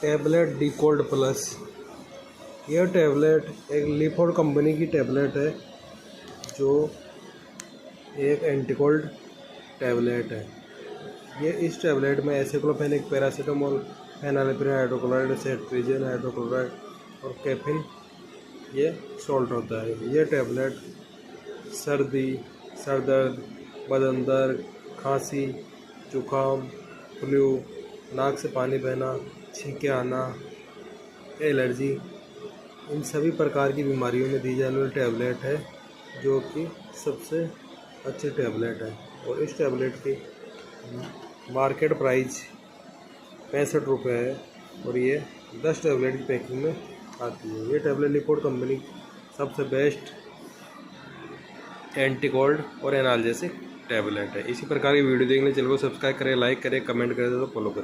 Tablet डिकोल्ड plus. यह tablet एक Lifford company की टैबलेट है जो एक एंटीकोल्ड टैबलेट है। ये इस टैबलेट में एसाइक्लोफेनिक, पैरासीटामोल, फेनालेप्रिन हाइड्रोक्लोराइड, सेट्रिजिन हाइड्रोक्लोराइड और कैफीन ये सॉल्ट होता है। ये टैबलेट सर्दी, सर दर्द, बदन दर्द, खांसी, जुकाम, फ्लू, नाक से पानी बहना, छींके आना, एलर्जी, इन सभी प्रकार की बीमारियों में दी जाने वाली टैबलेट है जो कि सबसे अच्छी टैबलेट है। और इस टैबलेट की मार्केट प्राइस 65 रुपये है और ये 10 टैबलेट की पैकिंग में आती है। ये टैबलेट लिफोर्ड कंपनी सबसे बेस्ट एंटीकोल्ड और एनाल्जेसिक टैबलेट है। इसी प्रकार की वीडियो देखने चैनल को सब्सक्राइब करें, लाइक करें, कमेंट करें तो फॉलो करें।